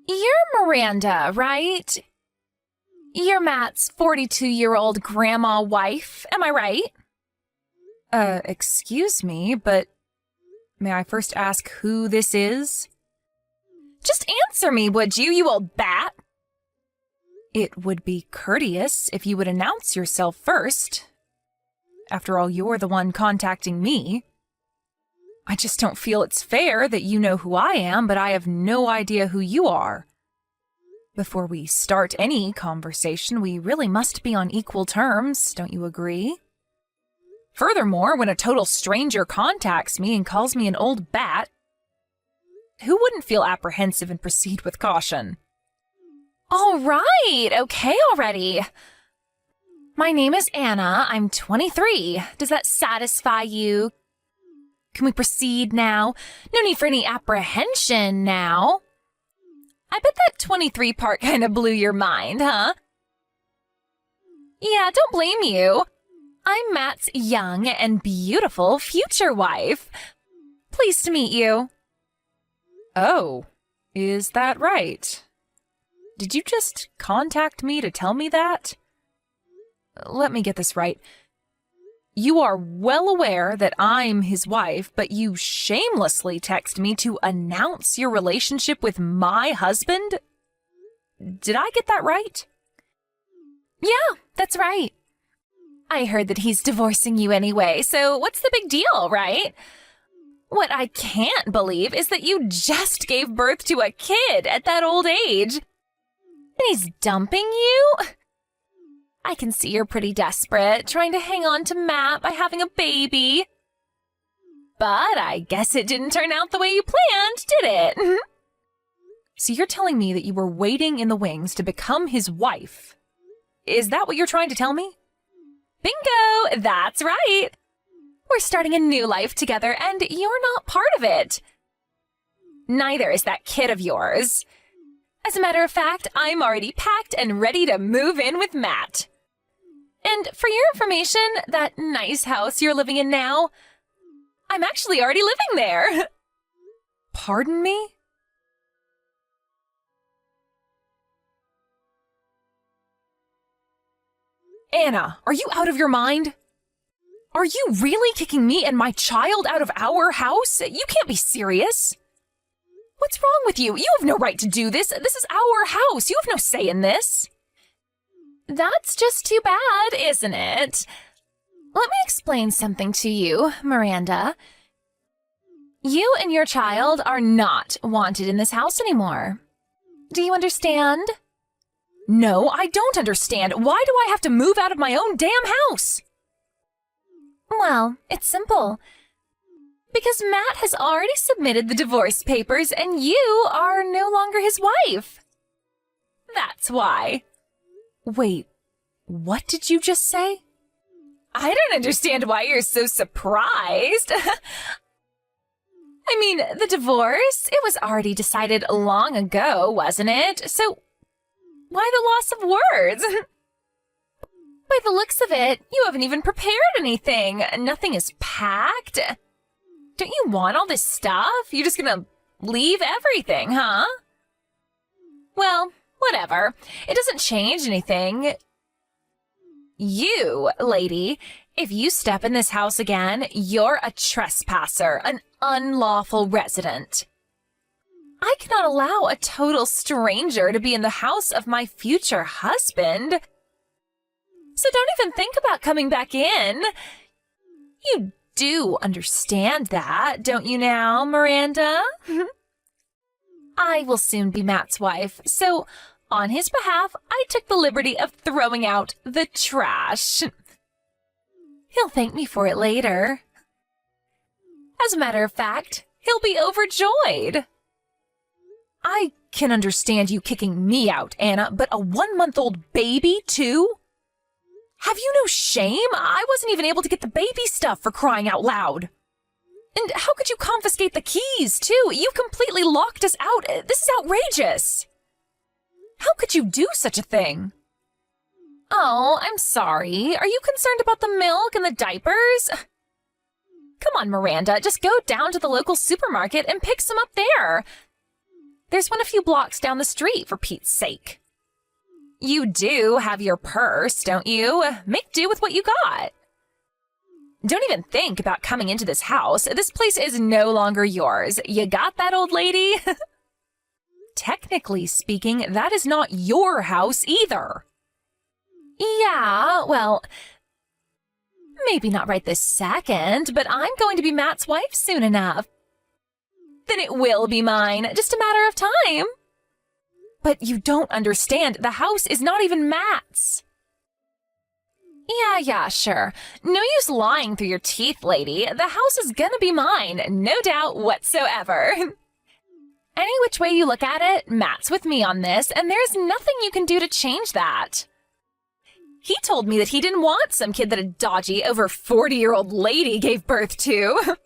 You're Miranda, right? You're Matt's 42-year-old grandma wife, am I right? Excuse me, but may I first ask who this is? Just answer me, would you, you old bat? It would be courteous if you would announce yourself first. After all, you're the one contacting me. I just don't feel it's fair that you know who I am, but I have no idea who you are. Before we start any conversation, we really must be on equal terms, don't you agree? Furthermore, when a total stranger contacts me and calls me an old bat, who wouldn't feel apprehensive and proceed with caution? All right, okay already. My name is Anna. I'm 23. Does that satisfy you? Can we proceed now? No need for any apprehension now. I bet that 23 part kind of blew your mind, huh? Yeah, don't blame you. I'm Matt's young and beautiful future wife. Pleased to meet you. Oh, is that right? Did you just contact me to tell me that? Let me get this right. You are well aware that I'm his wife, but you shamelessly text me to announce your relationship with my husband? Did I get that right? Yeah, that's right. I heard that he's divorcing you anyway, so what's the big deal, right? What I can't believe is that you just gave birth to a kid at that old age. And he's dumping you? I can see you're pretty desperate, trying to hang on to Matt by having a baby. But I guess it didn't turn out the way you planned, did it? So you're telling me that you were waiting in the wings to become his wife? Is that what you're trying to tell me? Bingo! That's right! We're starting a new life together, and you're not part of it. Neither is that kid of yours. As a matter of fact, I'm already packed and ready to move in with Matt. And for your information, that nice house you're living in now, I'm actually already living there. Pardon me? Anna, are you out of your mind? Are you really kicking me and my child out of our house? You can't be serious. What's wrong with you? You have no right to do this. This is our house. You have no say in this. That's just too bad, isn't it? Let me explain something to you, Miranda. You and your child are not wanted in this house anymore. Do you understand? No, I don't understand. Why do I have to move out of my own damn house? Well, it's simple. Because Matt has already submitted the divorce papers and you are no longer his wife. That's why. Wait, what did you just say? I don't understand why you're so surprised. I mean, the divorce, it was already decided long ago, wasn't it? So, why the loss of words? By the looks of it, you haven't even prepared anything. Nothing is packed. Don't you want all this stuff? You're just gonna leave everything, huh? Well, whatever. It doesn't change anything. You, lady, if you step in this house again, you're a trespasser, an unlawful resident. I cannot allow a total stranger to be in the house of my future husband. So don't even think about coming back in. You do understand that, don't you now, Miranda? I will soon be Matt's wife, so on his behalf, I took the liberty of throwing out the trash. He'll thank me for it later. As a matter of fact, he'll be overjoyed. I can understand you kicking me out, Anna, but a 1-month-old baby, too? Have you no shame? I wasn't even able to get the baby stuff, for crying out loud. And how could you confiscate the keys, too? You completely locked us out. This is outrageous. How could you do such a thing? Oh, I'm sorry. Are you concerned about the milk and the diapers? Come on, Miranda, just go down to the local supermarket and pick some up there. There's one a few blocks down the street, for Pete's sake. You do have your purse, don't you? Make do with what you got. Don't even think about coming into this house. This place is no longer yours. You got that, old lady? Technically speaking, that is not your house either. Yeah, well, maybe not right this second, but I'm going to be Matt's wife soon enough. Then it will be mine, just a matter of time. But you don't understand, the house is not even Matt's. Yeah, sure. No use lying through your teeth, lady. The house is gonna be mine, no doubt whatsoever. Any which way you look at it, Matt's with me on this, and there's nothing you can do to change that. He told me that he didn't want some kid that a dodgy, over 40-year-old lady gave birth to.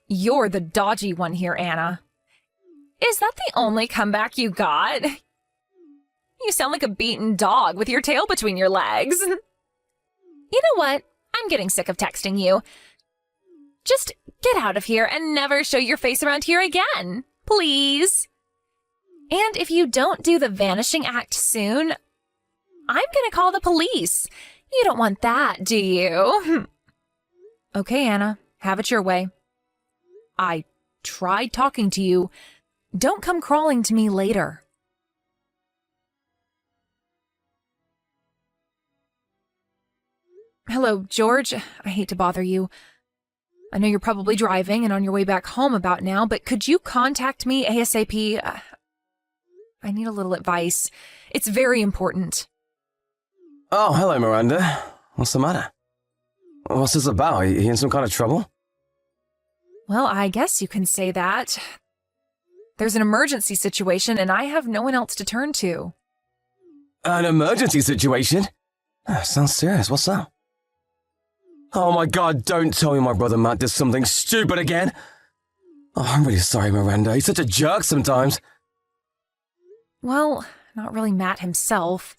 You're the dodgy one here, Anna. Is that the only comeback you got? You sound like a beaten dog with your tail between your legs. You know what? I'm getting sick of texting you. Just get out of here and never show your face around here again, please. And if you don't do the vanishing act soon, I'm gonna call the police. You don't want that, do you? Okay, Anna, have it your way. I tried talking to you. Don't come crawling to me later. Hello, George. I hate to bother you. I know you're probably driving and on your way back home about now, but could you contact me ASAP? I need a little advice. It's very important. Oh, hello, Miranda. What's the matter? What's this about? Are you in some kind of trouble? Well, I guess you can say that. There's an emergency situation and I have no one else to turn to. An emergency situation? Sounds serious. What's up? Oh my god, don't tell me my brother Matt did something stupid again. Oh, I'm really sorry, Miranda. He's such a jerk sometimes. Well, not really Matt himself.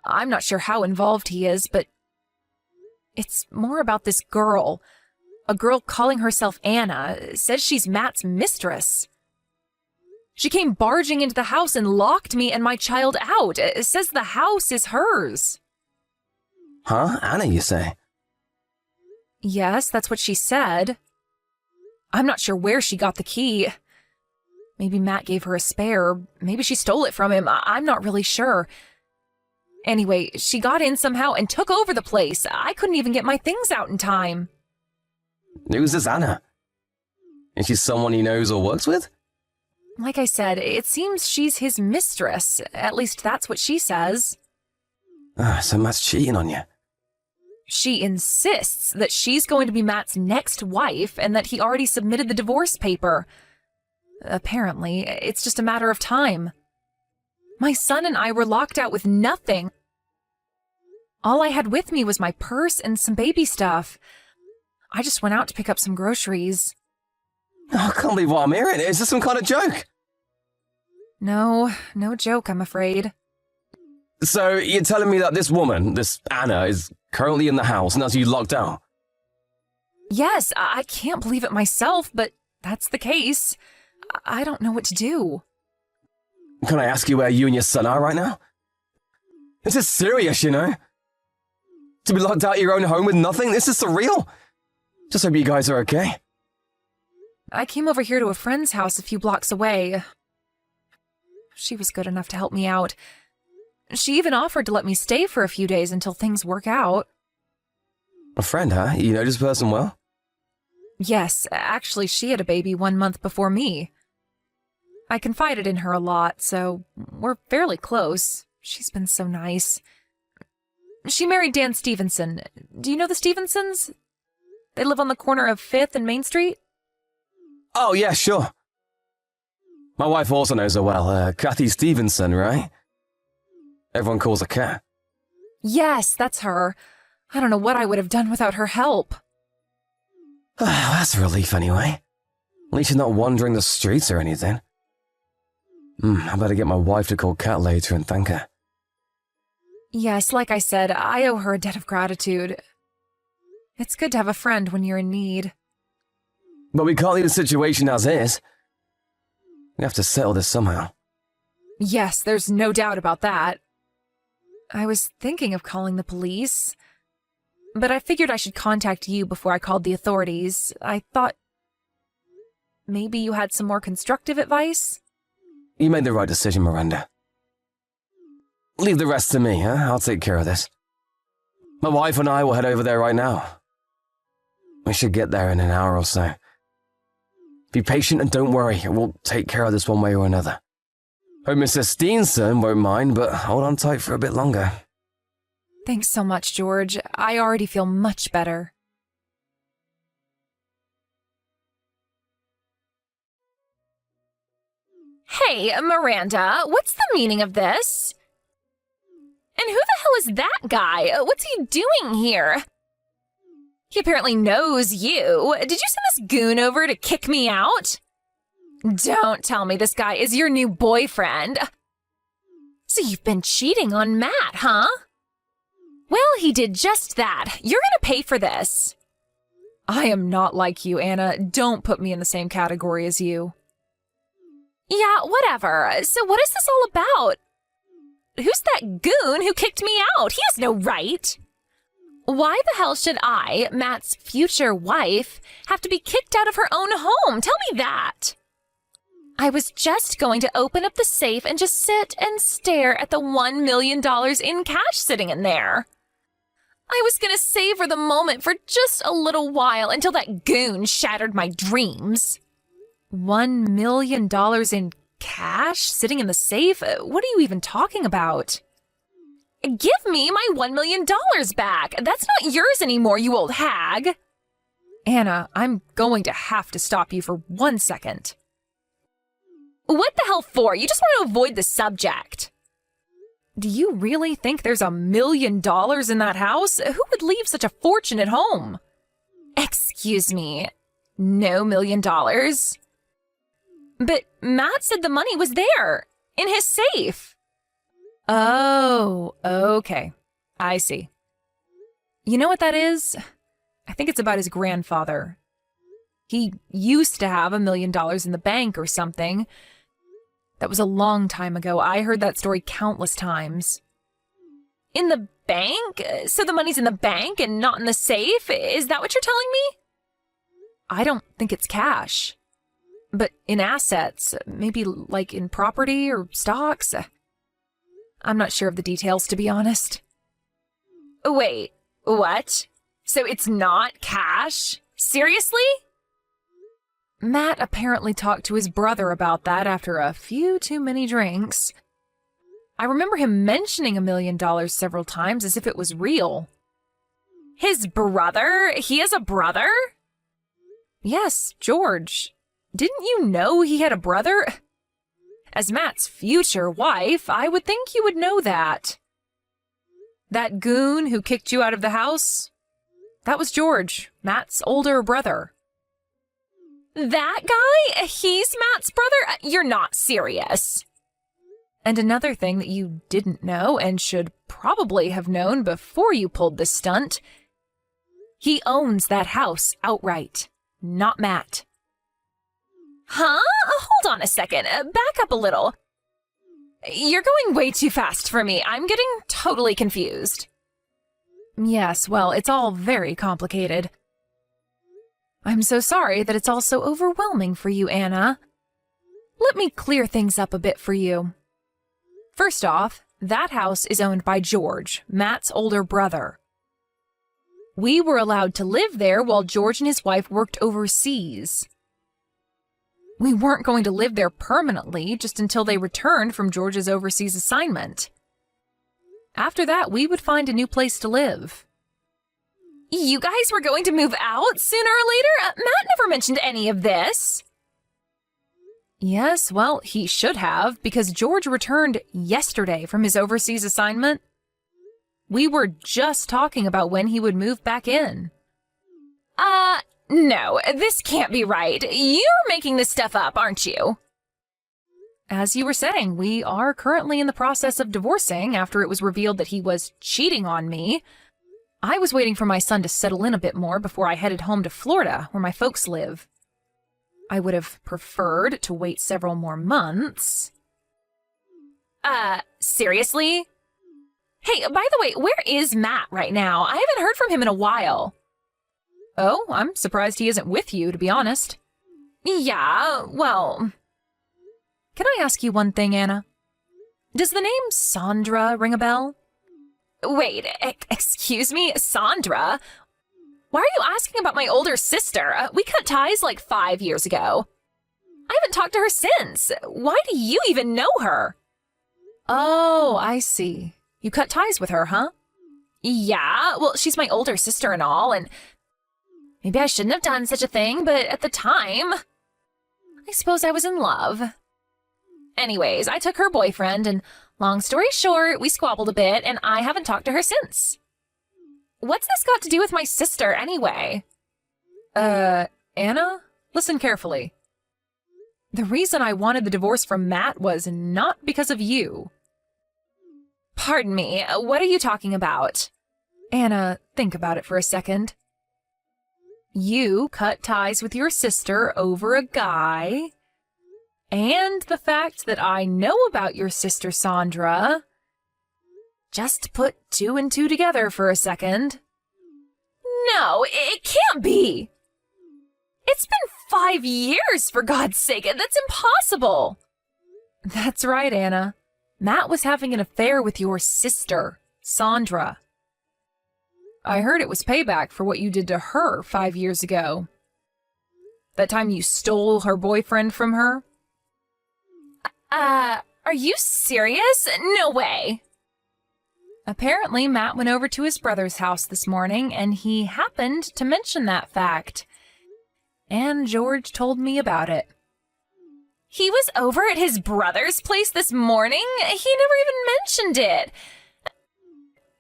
I'm not sure how involved he is, but it's more about this girl. A girl calling herself Anna says she's Matt's mistress. She came barging into the house and locked me and my child out. It says the house is hers. Huh? Anna, you say? Yes, that's what she said. I'm not sure where she got the key. Maybe Matt gave her a spare. Maybe she stole it from him. I'm not really sure. Anyway, she got in somehow and took over the place. I couldn't even get my things out in time. Who's this Anna? Is she someone he knows or works with? Like I said, it seems she's his mistress. At least that's what she says. So Matt's cheating on you. She insists that she's going to be Matt's next wife and that he already submitted the divorce paper. Apparently, it's just a matter of time. My son and I were locked out with nothing. All I had with me was my purse and some baby stuff. I just went out to pick up some groceries. Oh, I can't believe what I'm hearing. Is this some kind of joke? No joke, I'm afraid. So you're telling me that this woman, this Anna, is currently in the house and has you locked out? Yes, I can't believe it myself, but that's the case. I don't know what to do. Can I ask you where you and your son are right now? This is serious, you know? To be locked out of your own home with nothing? This is surreal. Just hope you guys are okay. I came over here to a friend's house a few blocks away. She was good enough to help me out. She even offered to let me stay for a few days until things work out. A friend, huh? You know this person well? Yes, actually she had a baby 1 month before me. I confided in her a lot, so we're fairly close. She's been so nice. She married Dan Stevenson. Do you know the Stevensons? They live on the corner of 5th and Main Street? Oh, yeah, sure. My wife also knows her well. Kathy Stevenson, right? Everyone calls her Kat. Yes, that's her. I don't know what I would have done without her help. That's a relief anyway. At least she's not wandering the streets or anything. I better get my wife to call Kat later and thank her. Yes, like I said, I owe her a debt of gratitude. It's good to have a friend when you're in need. But we can't leave the situation as is. We have to settle this somehow. Yes, there's no doubt about that. I was thinking of calling the police, but I figured I should contact you before I called the authorities. I thought maybe you had some more constructive advice? You made the right decision, Miranda. Leave the rest to me, huh? I'll take care of this. My wife and I will head over there right now. We should get there in an hour or so. Be patient and don't worry. We'll take care of this one way or another. Hope Mrs. Steenson won't mind, but hold on tight for a bit longer. Thanks so much, George. I already feel much better. Hey, Miranda, what's the meaning of this? And who the hell is that guy? What's he doing here? He apparently knows you. Did you send this goon over to kick me out? Don't tell me this guy is your new boyfriend. So you've been cheating on Matt, huh? Well, he did just that. You're gonna pay for this. I am not like you, Anna. Don't put me in the same category as you. Yeah, whatever. So what is this all about? Who's that goon who kicked me out? He has no right. Why the hell should I, Matt's future wife, have to be kicked out of her own home? Tell me that. I was just going to open up the safe and just sit and stare at the $1 million in cash sitting in there. I was going to savor the moment for just a little while until that goon shattered my dreams. $1 million in cash sitting in the safe? What are you even talking about? Give me my $1 million back. That's not yours anymore, you old hag. Anna, I'm going to have to stop you for 1 second. What the hell for? You just want to avoid the subject. Do you really think there's $1 million in that house? Who would leave such a fortune at home? Excuse me. No $1 million. But Matt said the money was there, in his safe. Oh, okay. I see. You know what that is? I think it's about his grandfather. He used to have $1 million in the bank or something. That was a long time ago. I heard that story countless times. In the bank? So the money's in the bank and not in the safe? Is that what you're telling me? I don't think it's cash. But in assets, maybe like in property or stocks. I'm not sure of the details, to be honest. Wait, what? So it's not cash? Seriously? Matt apparently talked to his brother about that after a few too many drinks. I remember him mentioning $1 million several times as if it was real. His brother? He has a brother? Yes, George. Didn't you know he had a brother? As Matt's future wife, I would think you would know that. That goon who kicked you out of the house? That was George, Matt's older brother. That guy? He's Matt's brother? You're not serious. And another thing that you didn't know and should probably have known before you pulled this stunt. He owns that house outright, not Matt. Huh? Hold on a second. Back up a little. You're going way too fast for me. I'm getting totally confused. Yes, well, it's all very complicated. I'm so sorry that it's all so overwhelming for you, Anna. Let me clear things up a bit for you. First off, that house is owned by George, Matt's older brother. We were allowed to live there while George and his wife worked overseas. We weren't going to live there permanently, just until they returned from George's overseas assignment. After that, we would find a new place to live. You guys were going to move out sooner or later? Matt never mentioned any of this. Yes, well, he should have, because George returned yesterday from his overseas assignment. We were just talking about when he would move back in. No, this can't be right. You're making this stuff up, aren't you? As you were saying, we are currently in the process of divorcing after it was revealed that he was cheating on me. I was waiting for my son to settle in a bit more before I headed home to Florida, where my folks live. I would have preferred to wait several more months. Seriously? Hey, by the way, where is Matt right now? I haven't heard from him in a while. Oh, I'm surprised he isn't with you, to be honest. Yeah, well... Can I ask you one thing, Anna? Does the name Sandra ring a bell? Wait, excuse me, Sandra? Why are you asking about my older sister? We cut ties like 5 years ago. I haven't talked to her since. Why do you even know her? Oh, I see. You cut ties with her, huh? Yeah, well, she's my older sister and all, and maybe I shouldn't have done such a thing, but at the time, I suppose I was in love. Anyways, I took her boyfriend, and long story short, we squabbled a bit, and I haven't talked to her since. What's this got to do with my sister, anyway? Anna? Listen carefully. The reason I wanted the divorce from Matt was not because of you. Pardon me, what are you talking about? Anna, think about it for a second. You cut ties with your sister over a guy, and the fact that I know about your sister Sandra. Just put 2 and 2 together for a second. No, it can't be. It's been 5 years, for God's sake. That's impossible. That's right, Anna. Matt was having an affair with your sister, Sandra. I heard it was payback for what you did to her 5 years ago. That time you stole her boyfriend from her? Are you serious? No way. Apparently, Matt went over to his brother's house this morning, and he happened to mention that fact. And George told me about it. He was over at his brother's place this morning? He never even mentioned it.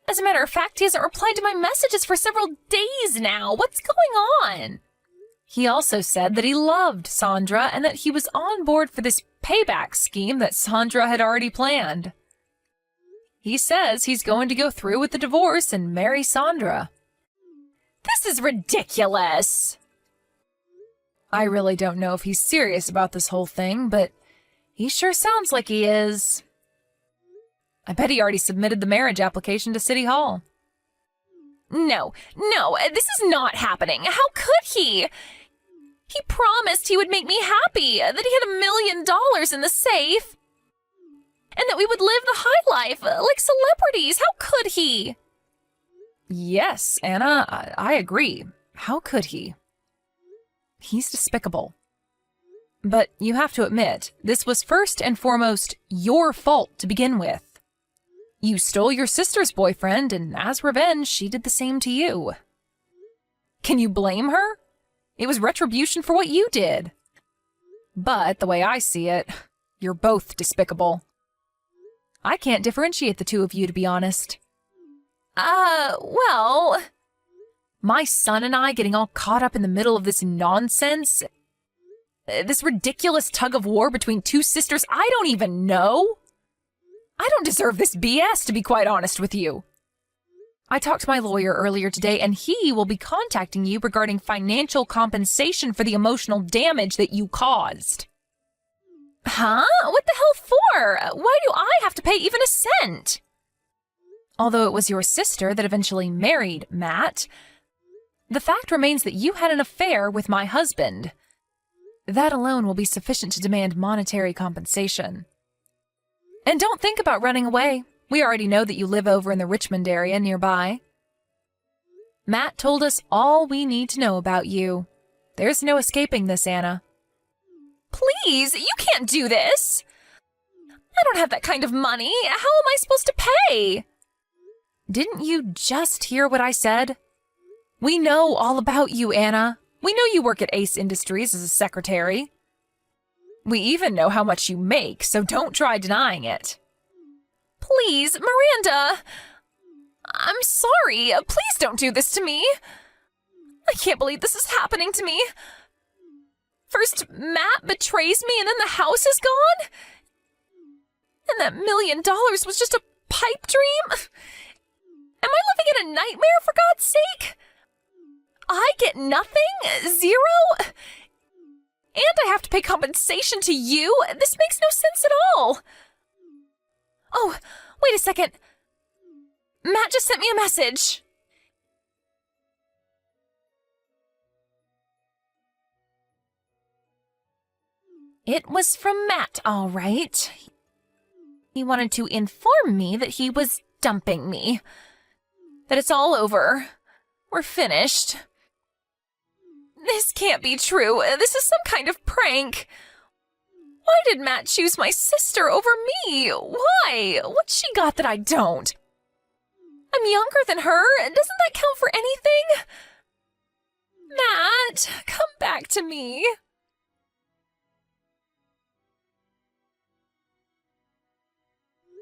As a matter of fact, he hasn't replied to my messages for several days now. What's going on? He also said that he loved Sandra and that he was on board for this payback scheme that Sandra had already planned. He says he's going to go through with the divorce and marry Sandra. This is ridiculous. I really don't know if he's serious about this whole thing, but he sure sounds like he is. I bet he already submitted the marriage application to City Hall. No, this is not happening. How could he? He promised he would make me happy, that he had $1 million in the safe, and that we would live the high life like celebrities. How could he? Yes, Anna, I agree. How could he? He's despicable. But you have to admit, this was first and foremost your fault to begin with. You stole your sister's boyfriend, and as revenge, she did the same to you. Can you blame her? It was retribution for what you did. But the way I see it, you're both despicable. I can't differentiate the two of you, to be honest. Well... My son and I getting all caught up in the middle of this nonsense? This ridiculous tug of war between two sisters I don't even know? I don't deserve this BS, to be quite honest with you. I talked to my lawyer earlier today, and he will be contacting you regarding financial compensation for the emotional damage that you caused. Huh? What the hell for? Why do I have to pay even a cent? Although it was your sister that eventually married Matt, the fact remains that you had an affair with my husband. That alone will be sufficient to demand monetary compensation. And don't think about running away. We already know that you live over in the Richmond area nearby. Matt told us all we need to know about you. There's no escaping this, Anna. Please, you can't do this. I don't have that kind of money. How am I supposed to pay? Didn't you just hear what I said? We know all about you, Anna. We know you work at Ace Industries as a secretary. We even know how much you make, so don't try denying it. Please, Miranda. I'm sorry. Please don't do this to me. I can't believe this is happening to me. First, Matt betrays me, and then the house is gone? And that $1 million was just a pipe dream? Am I living in a nightmare, for God's sake? I get nothing? Zero? And I have to pay compensation to you? This makes no sense at all. Oh, wait a second. Matt just sent me a message. It was from Matt, all right. He wanted to inform me that he was dumping me. That it's all over. We're finished. This can't be true. This is some kind of prank. Why did Matt choose my sister over me? Why? What's she got that I don't? I'm younger than her. Doesn't that count for anything? Matt, come back to me.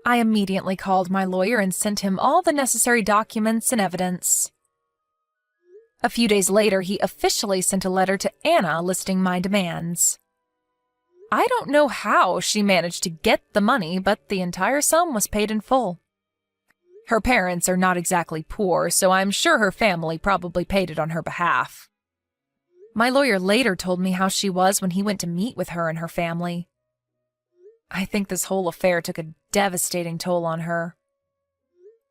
I immediately called my lawyer and sent him all the necessary documents and evidence. A few days later, he officially sent a letter to Anna listing my demands. I don't know how she managed to get the money, but the entire sum was paid in full. Her parents are not exactly poor, so I'm sure her family probably paid it on her behalf. My lawyer later told me how she was when he went to meet with her and her family. I think this whole affair took a devastating toll on her.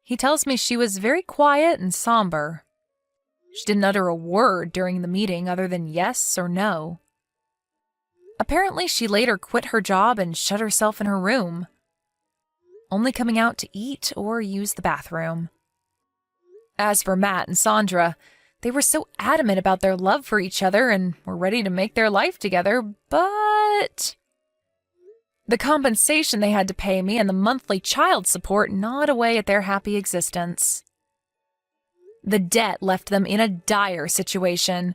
He tells me she was very quiet and somber. She didn't utter a word during the meeting other than yes or no. Apparently, she later quit her job and shut herself in her room, only coming out to eat or use the bathroom. As for Matt and Sandra, they were so adamant about their love for each other and were ready to make their life together, but the compensation they had to pay me and the monthly child support gnawed away at their happy existence. The debt left them in a dire situation.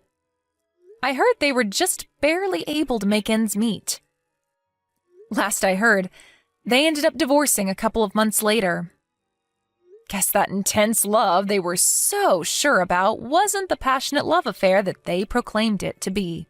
I heard they were just barely able to make ends meet. Last I heard, they ended up divorcing a couple of months later. Guess that intense love they were so sure about wasn't the passionate love affair that they proclaimed it to be.